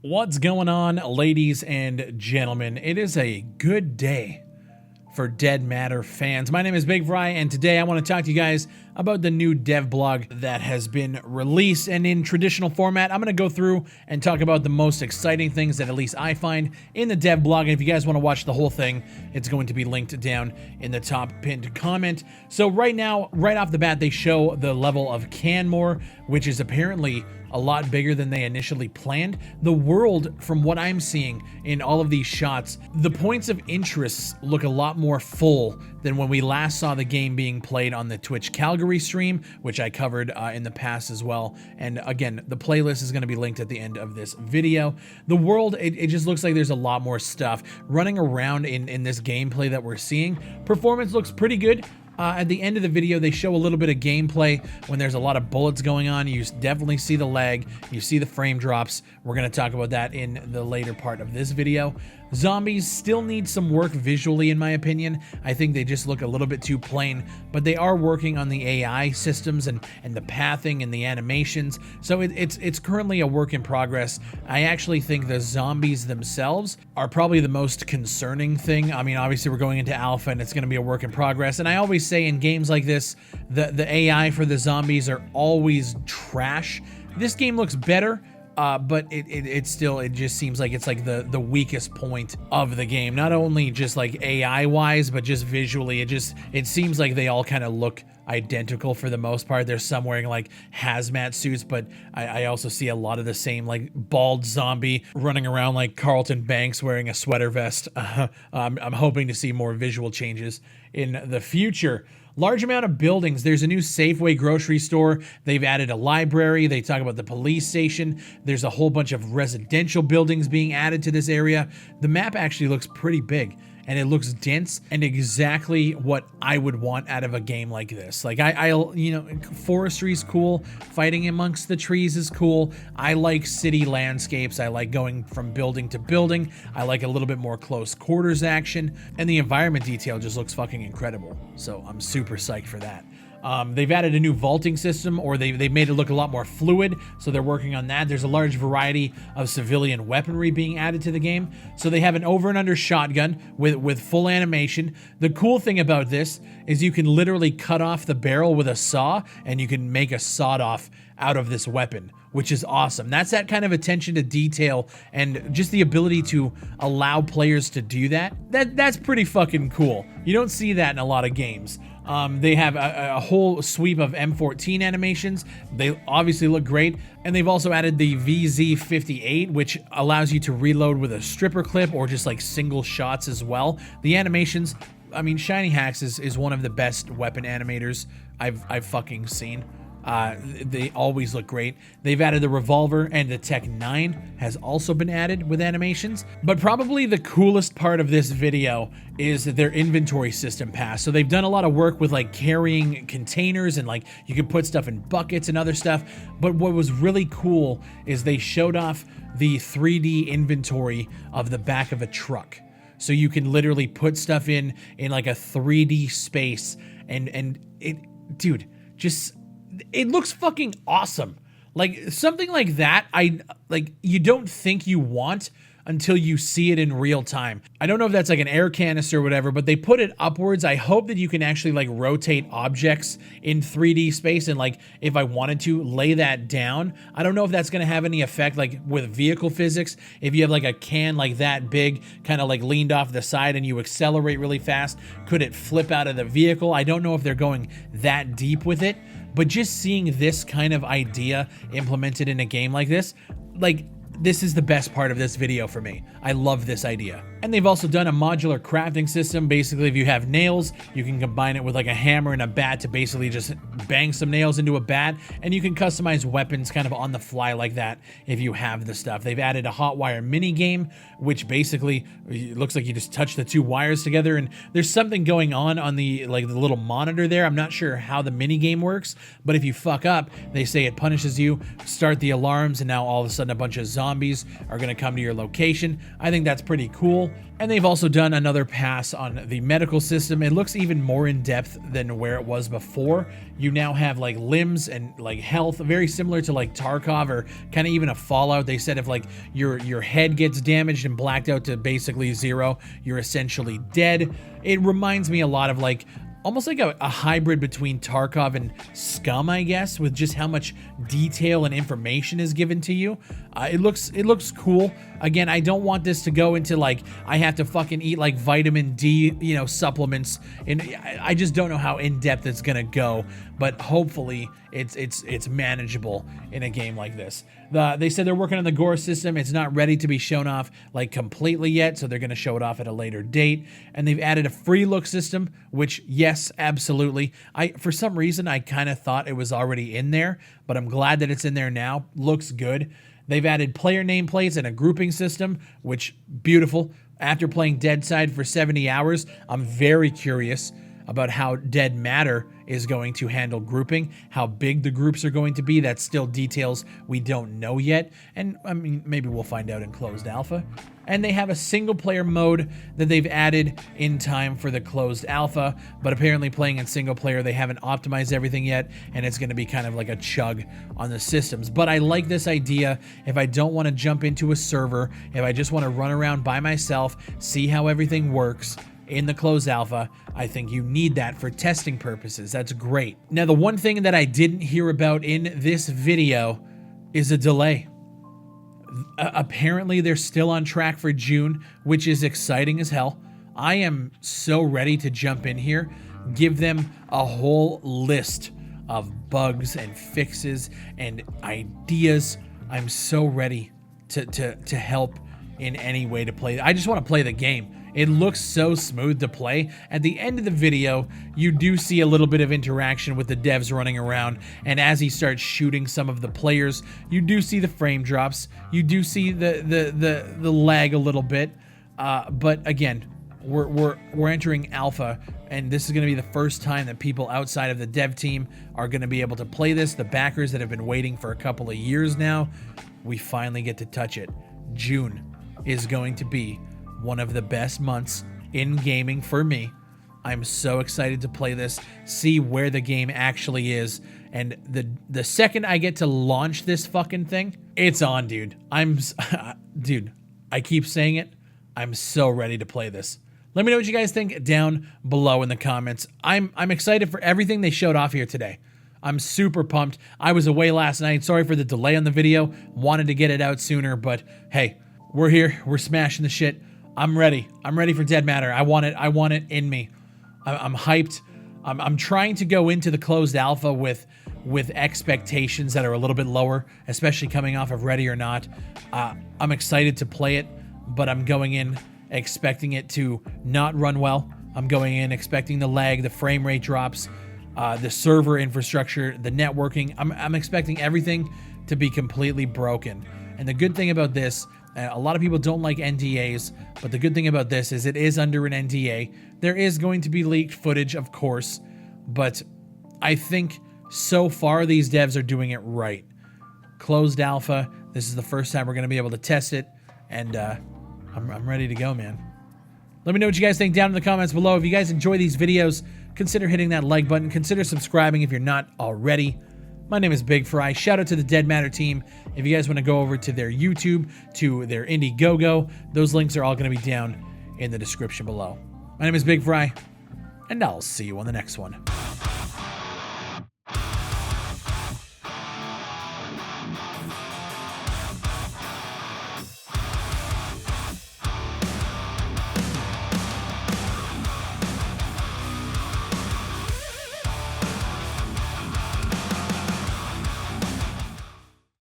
What's going on, ladies and gentlemen? It is a good day for Dead Matter fans. My name is BigfryTV, and today I want to talk to you guys about the new dev blog that has been released. And in traditional format, I'm going to go through and talk about the most exciting things that at least I find in the dev blog. And if you guys want to watch the whole thing, it's going to be linked down in the top pinned comment. So right now, right off the bat, they show the level of Canmore, which is apparently a lot bigger than they initially planned. The world, from what I'm seeing in all of these shots, the points of interest look a lot more full than when we last saw the game being played on the Twitch Calgary stream, which I covered in the past as well. And again, the playlist is going to be linked at the end of this video. The world, it just looks like there's a lot more stuff running around in this gameplay that we're seeing. Performance looks pretty good. At the end of the video, they show a little bit of gameplay when there's a lot of bullets going on. You definitely see the lag. You see the frame drops. We're going to talk about that in the later part of this video. Zombies still need some work visually, in my opinion. I think they just look a little bit too plain, but they are working on the AI systems and the pathing and the animations. So it's currently a work in progress. I actually think the zombies themselves are probably the most concerning thing. I mean, obviously we're going into alpha and it's going to be a work in progress. And I always say in games like this, the AI for the zombies are always trash. This game looks better. But it just seems like it's like the weakest point of the game. Not only just like AI wise, but just visually. It seems like they all kind of look identical for the most part. There's some wearing like hazmat suits, but I also see a lot of the same like bald zombie running around like Carlton Banks wearing a sweater vest. I'm hoping to see more visual changes in the future. Large amount of buildings. There's a new Safeway grocery store. They've added a library. They talk about the police station. There's a whole bunch of residential buildings being added to this area. The map actually looks pretty big, and it looks dense and exactly what I would want out of a game like this. Like forestry is cool. Fighting amongst the trees is cool. I like city landscapes. I like going from building to building. I like a little bit more close quarters action, and the environment detail just looks fucking incredible. So I'm super psyched for that. They've added a new vaulting system, or they've made it look a lot more fluid, so they're working on that. There's a large variety of civilian weaponry being added to the game. So they have an over and under shotgun with full animation. The cool thing about this is you can literally cut off the barrel with a saw, and you can make a sawed off out of this weapon, which is awesome. That's that kind of attention to detail and just the ability to allow players to do that. That's pretty fucking cool. You don't see that in a lot of games. They have a whole sweep of M14 animations. They obviously look great. And they've also added the VZ58, which allows you to reload with a stripper clip or just like single shots as well. The animations, I mean, Shiny Hacks is one of the best weapon animators I've fucking seen. They always look great. They've added the revolver, and the Tech 9 has also been added with animations. But probably the coolest part of this video is their inventory system pass. So they've done a lot of work with like carrying containers, and like you can put stuff in buckets and other stuff. But what was really cool is they showed off the 3D inventory of the back of a truck. So you can literally put stuff in like a 3D space, and it, dude, just... it looks fucking awesome. Like something like that, you don't think you want until you see it in real time. I don't know if that's like an air canister or whatever, but they put it upwards. I hope that you can actually like rotate objects in 3D space, and like if I wanted to lay that down. I don't know if that's gonna have any effect like with vehicle physics. If you have like a can like that big, kind of like leaned off the side, and you accelerate really fast, could it flip out of the vehicle? I don't know if they're going that deep with it, but just seeing this kind of idea implemented in a game like this, this is the best part of this video for me. I love this idea. And they've also done a modular crafting system. Basically, if you have nails, you can combine it with like a hammer and a bat to basically just bang some nails into a bat, and you can customize weapons kind of on the fly like that if you have the stuff. They've added a hot wire mini game, which basically looks like you just touch the two wires together, and there's something going on the little monitor there. I'm not sure how the mini game works, but if you fuck up, they say it punishes you. Start the alarms, and now all of a sudden a bunch of zombies are going to come to your location. I think that's pretty cool. cool. And they've also done another pass on the medical system. It looks even more in depth than where it was before. You now have like limbs and like health, very similar to like Tarkov or kind of even a Fallout. They said if like your head gets damaged and blacked out to basically 0, you're essentially dead. It reminds me a lot of like almost like a hybrid between Tarkov and Scum, I guess, with just how much detail and information is given to you. It looks cool. Again, I don't want this to go into like I have to fucking eat like vitamin D, you know, supplements, and I just don't know how in depth it's gonna go. But hopefully, it's manageable in a game like this. They said they're working on the gore system. It's not ready to be shown off like completely yet, so they're gonna show it off at a later date. And they've added a free look system, which yes, absolutely. For some reason I kind of thought it was already in there, but I'm glad that it's in there now. Looks good. They've added player nameplates and a grouping system, which beautiful. After playing Deadside for 70 hours, I'm very curious about how Dead Matter is going to handle grouping, how big the groups are going to be. That's still details we don't know yet. And I mean, maybe we'll find out in closed alpha. And they have a single player mode that they've added in time for the closed alpha, but apparently playing in single player, they haven't optimized everything yet, and it's gonna be kind of like a chug on the systems. But I like this idea. If I don't wanna jump into a server, if I just wanna run around by myself, see how everything works, in the closed alpha, I think you need that for testing purposes. That's great. Now, the one thing that I didn't hear about in this video is a delay. Apparently, they're still on track for June, which is exciting as hell. I am so ready to jump in here, give them a whole list of bugs and fixes and ideas. I'm so ready to help in any way to play. I just want to play the game. It looks so smooth to play. At the end of the video, you do see a little bit of interaction with the devs running around, and as he starts shooting some of the players, you do see the frame drops. You do see the lag a little bit. But again, we're entering alpha, and this is going to be the first time that people outside of the dev team are going to be able to play this. The backers that have been waiting for a couple of years now, we finally get to touch it. June is going to be one of the best months in gaming for me. I'm so excited to play this, see where the game actually is, and the second I get to launch this fucking thing, it's on, dude. Dude, I keep saying it. I'm so ready to play this. Let me know what you guys think down below in the comments. I'm excited for everything they showed off here today. I'm super pumped. I was away last night. Sorry for the delay on the video. Wanted to get it out sooner, but hey, we're here. We're smashing the shit. I'm ready. I'm ready for Dead Matter. I want it. I want it in me. I'm hyped. I'm trying to go into the closed alpha with expectations that are a little bit lower, especially coming off of Ready or Not. I'm excited to play it, but I'm going in expecting it to not run well. I'm going in expecting the lag, the frame rate drops, the server infrastructure, the networking. I'm expecting everything to be completely broken. And the good thing about this, a lot of people don't like NDAs, but the good thing about this is it is under an NDA. There is going to be leaked footage, of course, but I think so far these devs are doing it right. Closed alpha, this is the first time we're going to be able to test it, and I'm ready to go, man. Let me know what you guys think down in the comments below. If you guys enjoy these videos, consider hitting that like button. Consider subscribing if you're not already. My name is Big Fry. Shout out to the Dead Matter team. If you guys want to go over to their YouTube, to their Indiegogo, those links are all going to be down in the description below. My name is Big Fry, and I'll see you on the next one.